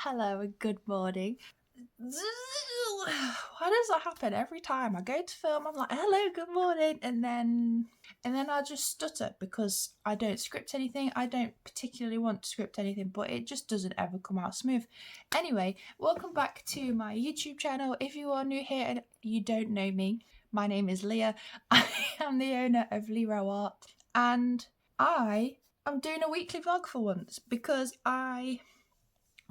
Hello and good morning. Why does that happen every time I go to film? I'm like, hello, good morning, and then I just stutter because I don't script anything. I don't particularly want to script anything, but it just doesn't ever come out smooth. Anyway, welcome back to my YouTube channel. If you are new here and you don't know me, my name is Leah. I am the owner of Lero Art, and I am doing a weekly vlog for once because I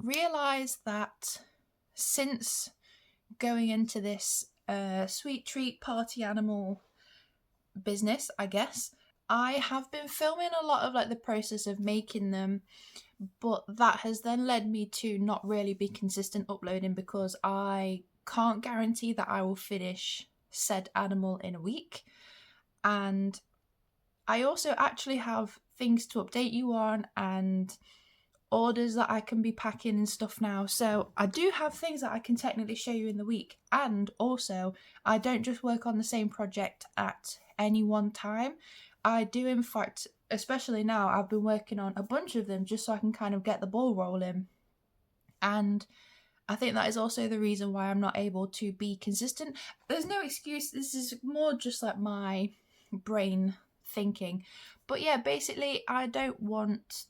realised that since going into this sweet treat party animal business, I guess, I have been filming a lot of like the process of making them, but that has then led me to not really be consistent uploading because I can't guarantee that I will finish said animal in a week. And I also actually have things to update you on and orders that I can be packing and stuff now, so I do have things that I can technically show you in the week. And also, I don't just work on the same project at any one time. I do, in fact, especially now, I've been working on a bunch of them just so I can kind of get the ball rolling. And I think that is also the reason why I'm not able to be consistent. There's no excuse, this is more just like my brain thinking. But yeah, basically I don't want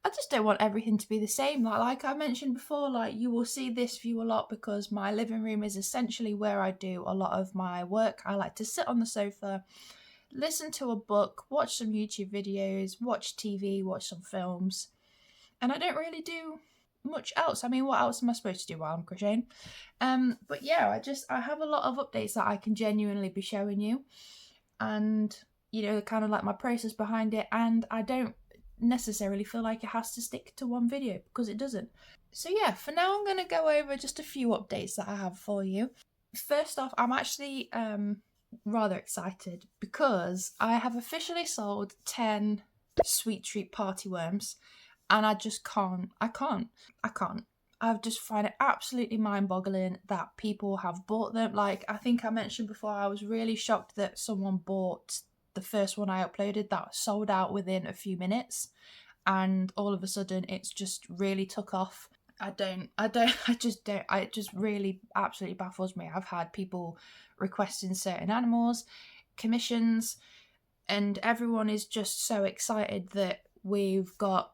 I just don't want everything to be the same. Like I mentioned before, like you will see this view a lot because my living room is essentially where I do a lot of my work. I like to sit on the sofa, listen to a book, watch some YouTube videos, watch TV, watch some films, and I don't really do much else. I mean, what else am I supposed to do while I'm crocheting? But yeah, I have a lot of updates that I can genuinely be showing you, and kind of like my process behind it, and I don't necessarily feel like it has to stick to one video because it doesn't. So yeah, for now I'm going to go over just a few updates that I have for you. First off, I'm actually rather excited because I have officially sold 10 sweet treat party worms, and I just can't. I just find it absolutely mind-boggling that people have bought them. Like, I think I mentioned before, I was really shocked that someone bought the first one I uploaded that sold out within a few minutes, and all of a sudden it's just really took off. It just really absolutely baffles me. I've had people requesting certain animals, commissions, and everyone is just so excited that we've got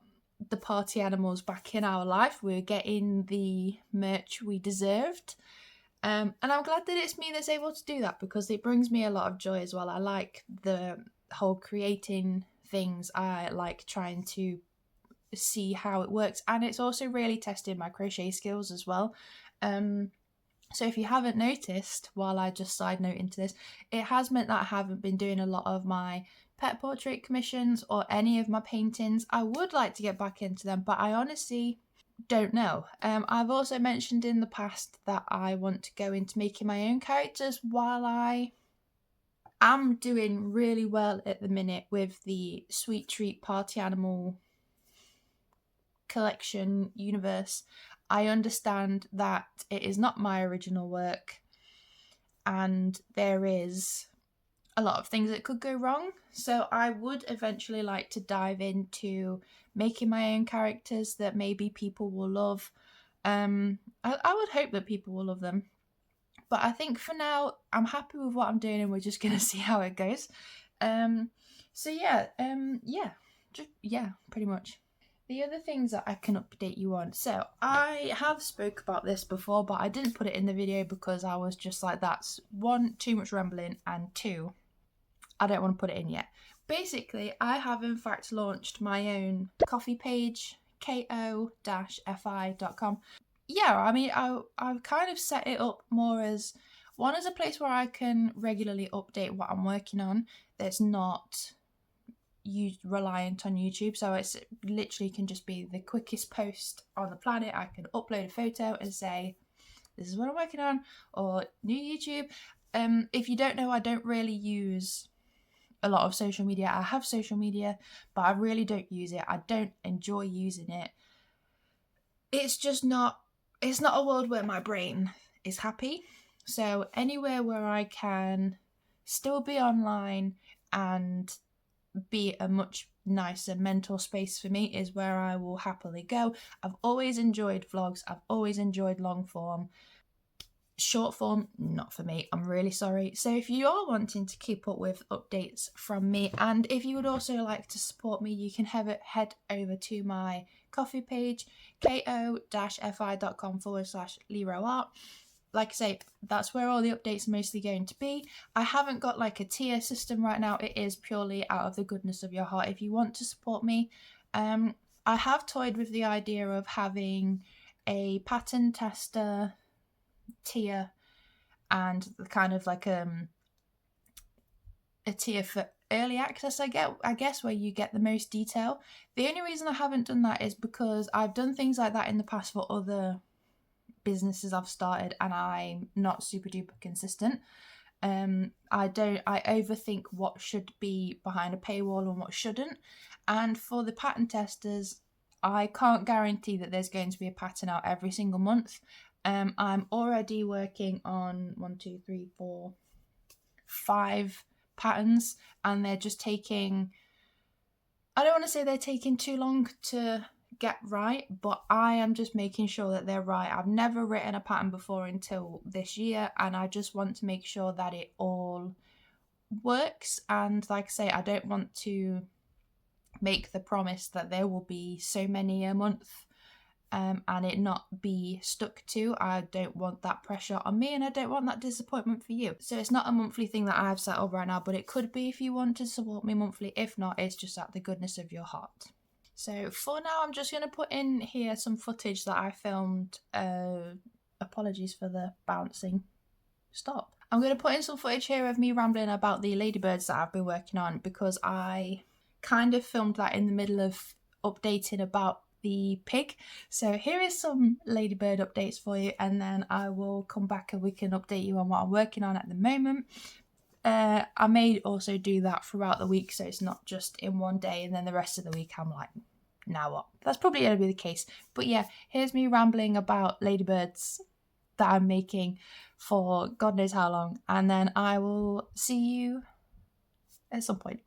the party animals back in our life. We're getting the merch we deserved. And I'm glad that it's me that's able to do that because it brings me a lot of joy as well. I like the whole creating things. I like trying to see how it works, and it's also really testing my crochet skills as well. So if you haven't noticed, while I just side note into this, it has meant that I haven't been doing a lot of my pet portrait commissions or any of my paintings. I would like to get back into them, but I honestly don't know. I've also mentioned in the past that I want to go into making my own characters. While I am doing really well at the minute with the Sweet Treat Party Animal collection universe, I understand that it is not my original work and there is a lot of things that could go wrong. So I would eventually like to dive into making my own characters that maybe people will love. I would hope that people will love them. But I think for now, I'm happy with what I'm doing and we're just going to see how it goes. Pretty much. The other things that I can update you on. So I have spoke about this before, but I didn't put it in the video because I was just like, that's one, too much rambling, and two, I don't want to put it in yet. Basically, I have in fact launched my own coffee page, ko-fi.com. Yeah, I mean, I've kind of set it up more as one, as a place where I can regularly update what I'm working on that's not reliant on YouTube. So it's literally can just be the quickest post on the planet. I can upload a photo and say, this is what I'm working on, or new YouTube. If you don't know, I don't really use a lot of social media. I have social media, but I really don't use it. I don't enjoy using it. It's just not, it's not a world where my brain is happy. So anywhere where I can still be online and be a much nicer mental space for me is where I will happily go. I've always enjoyed vlogs. I've always enjoyed long form. Short form, not for me. I'm really sorry. So if you are wanting to keep up with updates from me, and if you would also like to support me, you can head over to my Ko-fi page, ko-fi.com/LeroArt. Like I say, that's where all the updates are mostly going to be. I haven't got like a tier system right now. It is purely out of the goodness of your heart. If you want to support me, I have toyed with the idea of having a pattern tester tier and kind of like a tier for early access, I guess, where you get the most detail. The only reason I haven't done that is because I've done things like that in the past for other businesses I've started, and I'm not super duper consistent. I overthink what should be behind a paywall and what shouldn't. And for the pattern testers, I can't guarantee that there's going to be a pattern out every single month. I'm already working on 5 patterns, and they're just taking, I don't want to say they're taking too long to get right, but I am just making sure that they're right. I've never written a pattern before until this year, and I just want to make sure that it all works. And like I say, I don't want to make the promise that there will be so many a month and it not be stuck to. I don't want that pressure on me, and I don't want that disappointment for you. So it's not a monthly thing that I've set up right now, but it could be if you want to support me monthly. If not, it's just at the goodness of your heart. So for now, I'm just going to put in here some footage that I filmed. Apologies for the bouncing. Stop. I'm going to put in some footage here of me rambling about the ladybirds that I've been working on, because I kind of filmed that in the middle of updating about the pig. So here is some ladybird updates for you, and then I will come back and we can update you on what I'm working on at the moment. I may also do that throughout the week, so it's not just in one day and then the rest of the week I'm like, now what? That's probably going to be the case. But yeah, here's me rambling about ladybirds that I'm making for God knows how long, and then I will see you at some point.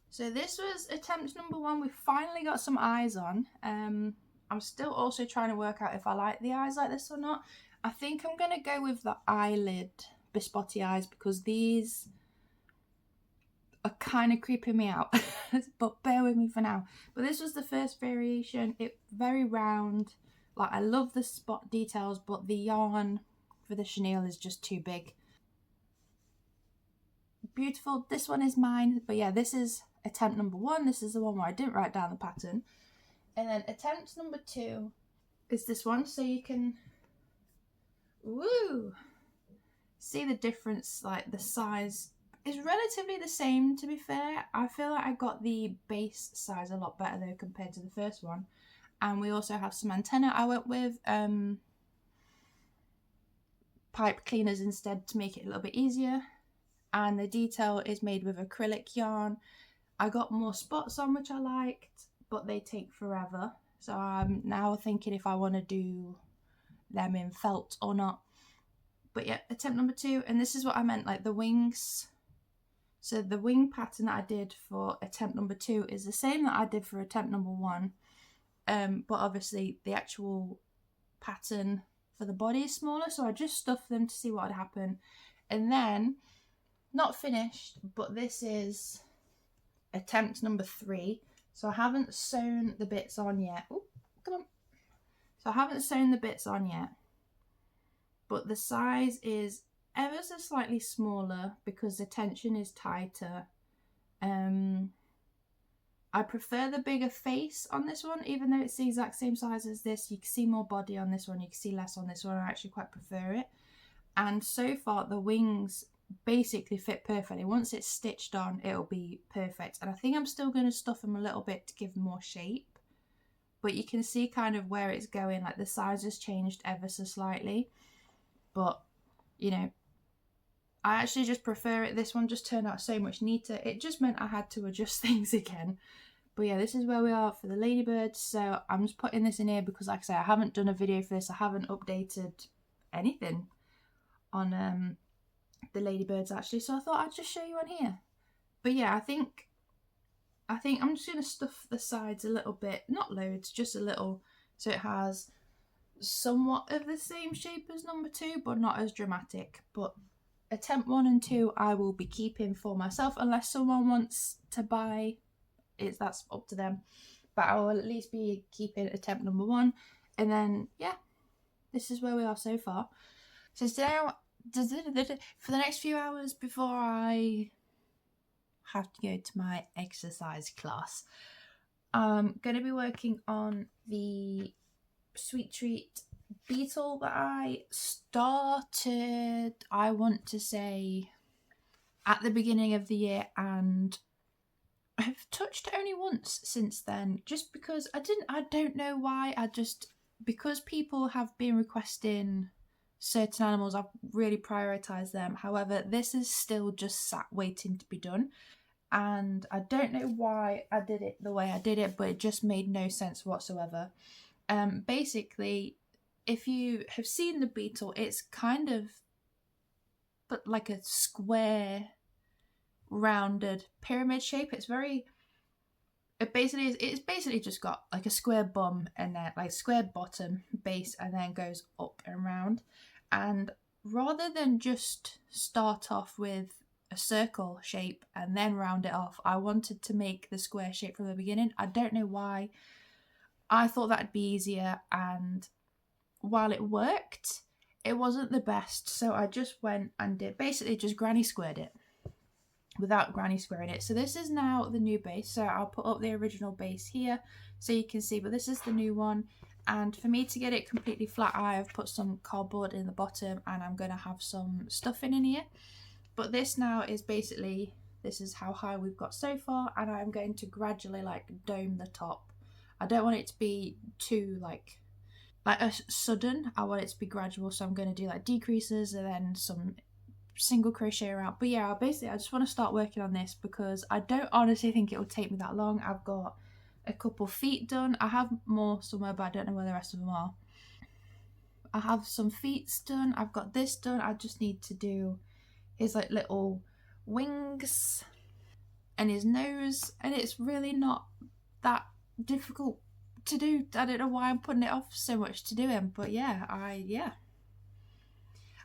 So this was attempt number 1. We finally got some eyes on. I'm still also trying to work out if I like the eyes like this or not. I think I'm going to go with the eyelid Bispotti eyes, because these are kind of creeping me out. But bear with me for now. But this was the first variation. It's very round. Like, I love the spot details, but the yarn for the chenille is just too big. Beautiful. This one is mine. But yeah, this is attempt number 1. This is the one where I didn't write down the pattern. And then attempt number 2 is this one. So you can see the difference. Like, the size is relatively the same, to be fair. I feel like I got the base size a lot better though compared to the first one. And we also have some antenna I went with pipe cleaners instead to make it a little bit easier. And the detail is made with acrylic yarn. I got more spots on, which I liked, but they take forever. So I'm now thinking if I want to do them in felt or not. But yeah, attempt number 2, and this is what I meant, like the wings. So the wing pattern that I did for attempt number 2 is the same that I did for attempt number 1. But obviously the actual pattern for the body is smaller, so I just stuffed them to see what would happen. And then, not finished, but this is attempt number 3. So I haven't sewn the bits on yet. Oh, come on. So I haven't sewn the bits on yet, but the size is ever so slightly smaller because the tension is tighter. I prefer the bigger face on this one, even though it's the exact same size as this. You can see more body on this one, you can see less on this one. I actually quite prefer it. And so far the wings basically fit perfectly. Once it's stitched on, it'll be perfect. And I think I'm still going to stuff them a little bit to give them more shape. But you can see kind of where it's going, like the size has changed ever so slightly. But, you know, I actually just prefer it. This one just turned out so much neater. It just meant I had to adjust things again. But yeah, this is where we are for the ladybirds. So I'm just putting this in here because, like I say, I haven't done a video for this. I haven't updated anything on the ladybirds actually. So I thought I'd just show you on here. But yeah, I think I think I'm just going to stuff the sides a little bit, not loads, just a little, so it has somewhat of the same shape as number 2, but not as dramatic. But attempt 1 and 2 I will be keeping for myself, unless someone wants to buy it, that's up to them. But I will at least be keeping attempt number 1, and then yeah, this is where we are so far. So now, for the next few hours before I have to go to my exercise class, I'm going to be working on the Sweet Treat beetle that I started, I want to say, at the beginning of the year, and I've touched it only once since then, just because I don't know why, because people have been requesting certain animals, I've really prioritised them. However, this is still just sat waiting to be done, and I don't know why I did it the way I did it, but it just made no sense whatsoever. Basically, if you have seen the beetle, it's kind of but like a square, rounded pyramid shape. It's basically just got like a square bum and then like square bottom base, and then goes up and round. And rather than just start off with a circle shape and then round it off, I wanted to make the square shape from the beginning. I don't know why. I thought that'd be easier, and while it worked, it wasn't the best. So I just went and did basically just granny squared it without granny squaring it. So this is now the new base. So I'll put up the original base here so you can see, but this is the new one. And for me to get it completely flat, I have put some cardboard in the bottom, and I'm going to have some stuffing in here. But this now is basically, this is how high we've got so far, and I'm going to gradually like dome the top. I don't want it to be too like a sudden. I want it to be gradual, so I'm going to do like decreases and then some single crochet around. But yeah, basically I just want to start working on this because I don't honestly think it will take me that long. I've got a couple feet done. I have more somewhere, but I don't know where the rest of them are. I have some feet done. I've got this done. I just need to do his like little wings and his nose, and it's really not that difficult to do. I don't know why I'm putting it off so much to do him, but yeah,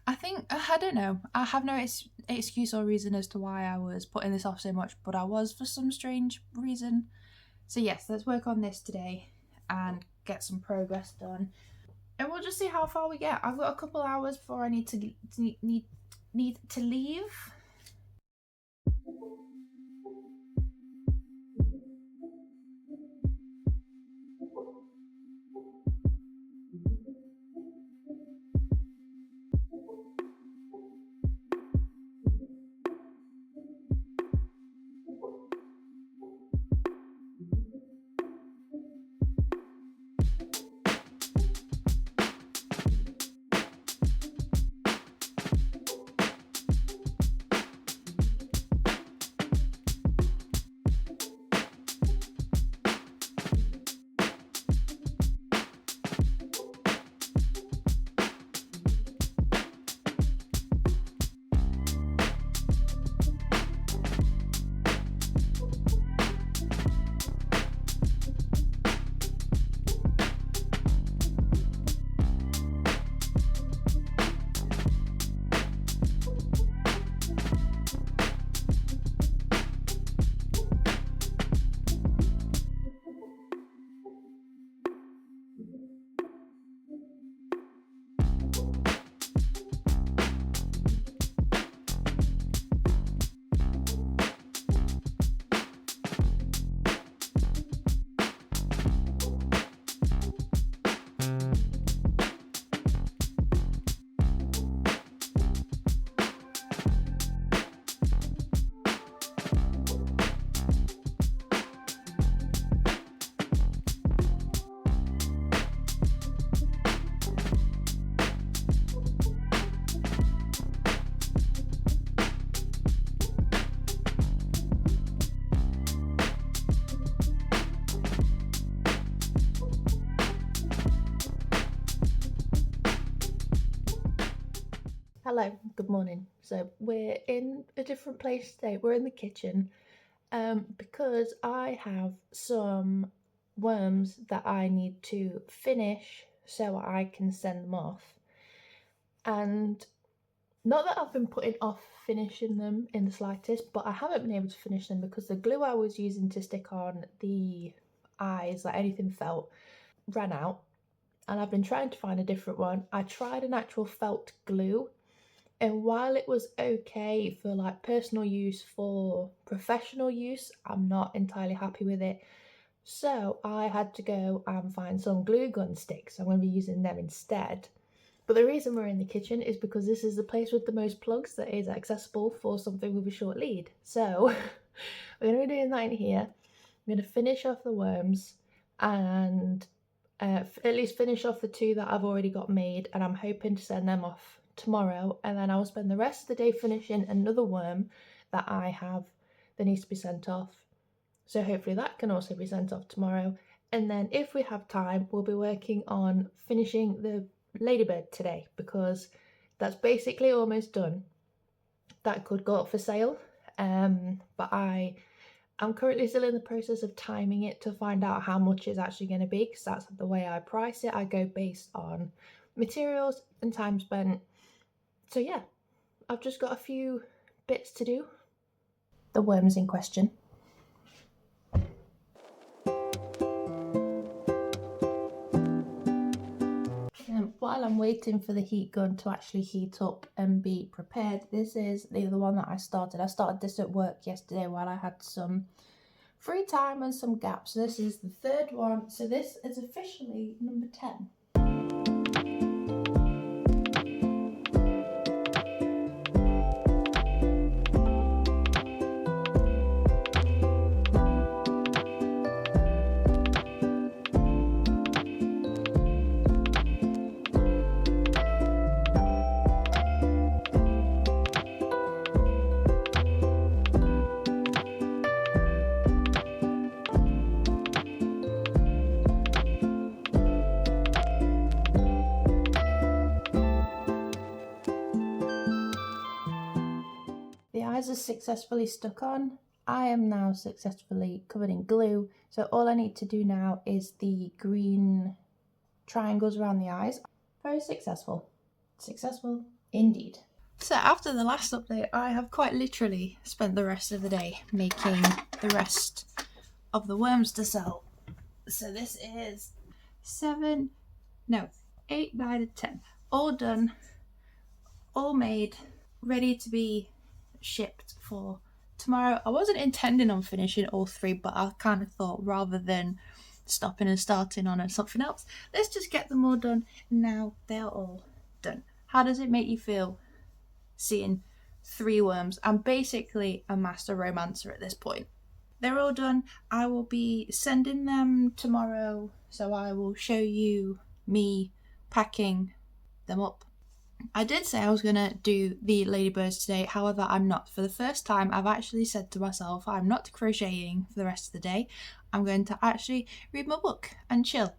I think, I don't know, I have no excuse or reason as to why I was putting this off so much, but I was for some strange reason. So yes, let's work on this today and get some progress done, and we'll just see how far we get. I've got a couple hours before I need to leave. Hello, good morning. So we're in a different place today. We're in the kitchen. Because I have some worms that I need to finish so I can send them off. And not that I've been putting off finishing them in the slightest, but I haven't been able to finish them because the glue I was using to stick on the eyes, like anything felt, ran out. And I've been trying to find a different one. I tried an actual felt glue, and while it was okay for like personal use, for professional use, I'm not entirely happy with it. So I had to go and find some glue gun sticks. I'm going to be using them instead. But the reason we're in the kitchen is because this is the place with the most plugs that is accessible for something with a short lead. So we're going to be doing that in here. I'm going to finish off the worms and at least finish off the two that I've already got made, and I'm hoping to send them off tomorrow, and then I'll spend the rest of the day finishing another worm that I have that needs to be sent off. So hopefully that can also be sent off tomorrow. And then if we have time, we'll be working on finishing the ladybird today, because that's basically almost done. That could go up for sale, but I'm currently still in the process of timing it to find out how much it's actually going to be, because that's the way I price it. I go based on materials and time spent. So yeah, I've just got a few bits to do. The worms in question. While I'm waiting for the heat gun to actually heat up and be prepared, this is the other one that I started. I started this at work yesterday while I had some free time and some gaps. So this is the third one. So this is officially number 10. The eyes are successfully stuck on. I am now successfully covered in glue. So all I need to do now is the green triangles around the eyes. Very successful. Successful indeed. So after the last update, I have quite literally spent the rest of the day making the rest of the worms to sell. So this is 8, 9 and 10. All done, all made, ready to be shipped for tomorrow. I wasn't intending on finishing all 3, but I kind of thought rather than stopping and starting on something else, let's just get them all done. Now they're all done. How does it make you feel seeing 3 worms? I'm basically a master romancer at this point. They're all done. I will be sending them tomorrow, so I will show you me packing them up. I did say I was going to do the ladybirds today, however I'm not. For the first time, I've actually said to myself I'm not crocheting for the rest of the day. I'm going to actually read my book and chill,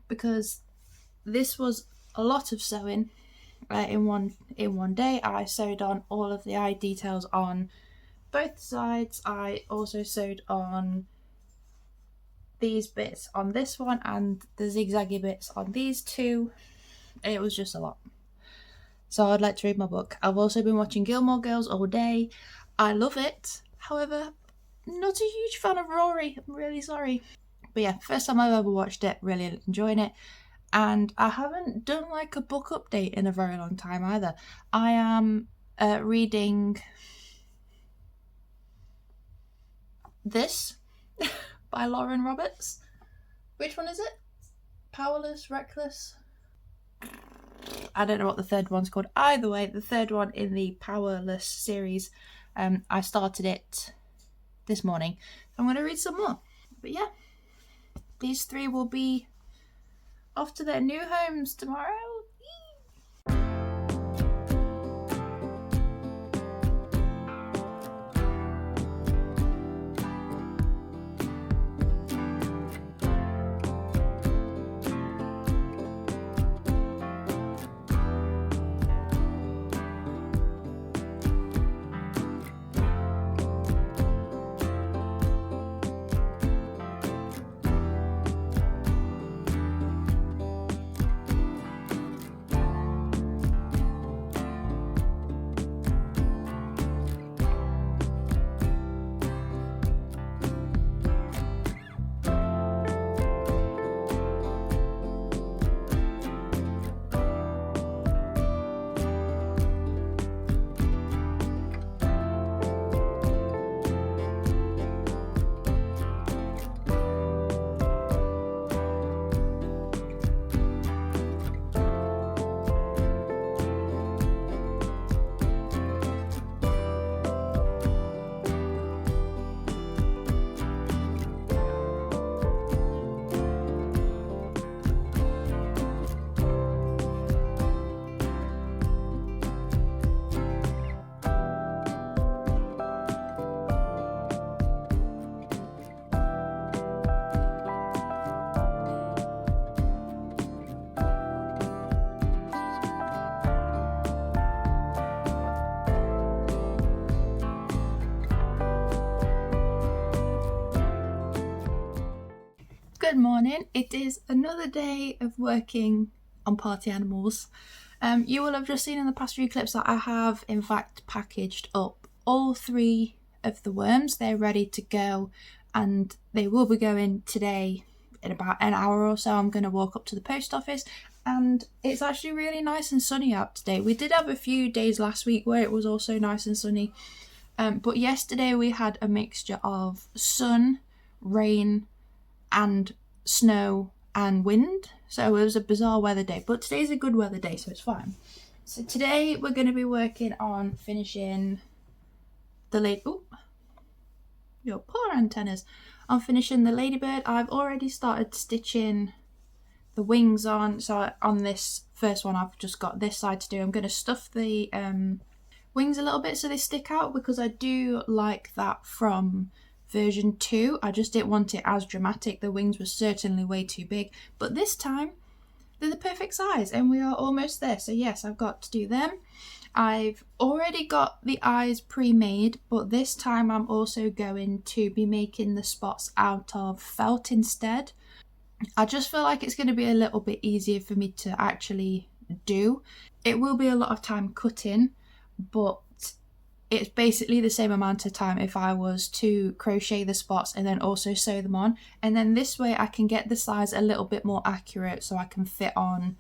because this was a lot of sewing in one day. I sewed on all of the eye details on both sides. I also sewed on these bits on this one and the zigzaggy bits on these two. It was just a lot. So I'd like to read my book. I've also been watching Gilmore Girls all day. I love it. However, not a huge fan of Rory. I'm really sorry. But yeah, first time I've ever watched it. Really enjoying it. And I haven't done like a book update in a very long time either. I am reading this by Lauren Roberts. Which one is it? Powerless, Reckless? I don't know what the third one's called. Either way, the third one in the Powerless series. I started it this morning. I'm going to read some more. But yeah, these 3 will be off to their new homes tomorrow. Good morning. It is another day of working on party animals. You will have just seen in the past few clips that I have in fact packaged up all 3 of the worms. They're ready to go and they will be going today in about an hour or so. I'm going to walk up to the post office and it's actually really nice and sunny out today. We did have a few days last week where it was also nice and sunny, but yesterday we had a mixture of sun, rain and snow and wind, so it was a bizarre weather day, but today's a good weather day, so it's fine. So today we're going to be working on finishing the your poor antennas. I'm finishing the ladybird. I've already started stitching the wings on, so on this first one I've just got this side to do. I'm going to stuff the wings a little bit so they stick out, because I do like that from version 2. I just didn't want it as dramatic. The wings were certainly way too big, but this time they're the perfect size and we are almost there. So yes, I've got to do them. I've already got the eyes pre-made, but this time I'm also going to be making the spots out of felt instead. I just feel like it's going to be a little bit easier for me to actually do. It will be a lot of time cutting, but it's basically the same amount of time if I was to crochet the spots and then also sew them on. And then this way I can get the size a little bit more accurate so I can fit on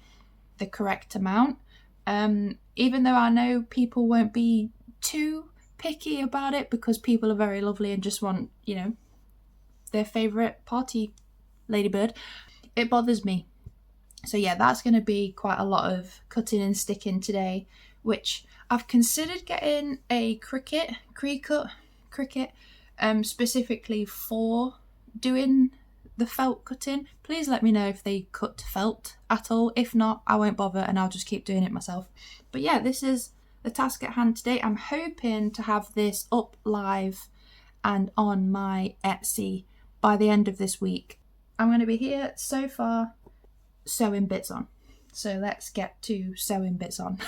the correct amount. Even though I know people won't be too picky about it because people are very lovely and just want, you know, their favourite party ladybird, it bothers me. So yeah, that's going to be quite a lot of cutting and sticking today, which I've considered getting a cricket, specifically for doing the felt cutting. Please let me know if they cut felt at all. If not, I won't bother and I'll just keep doing it myself. But yeah, this is the task at hand today. I'm hoping to have this up live and on my Etsy by the end of this week. I'm going to be here so far sewing bits on. So let's get to sewing bits on.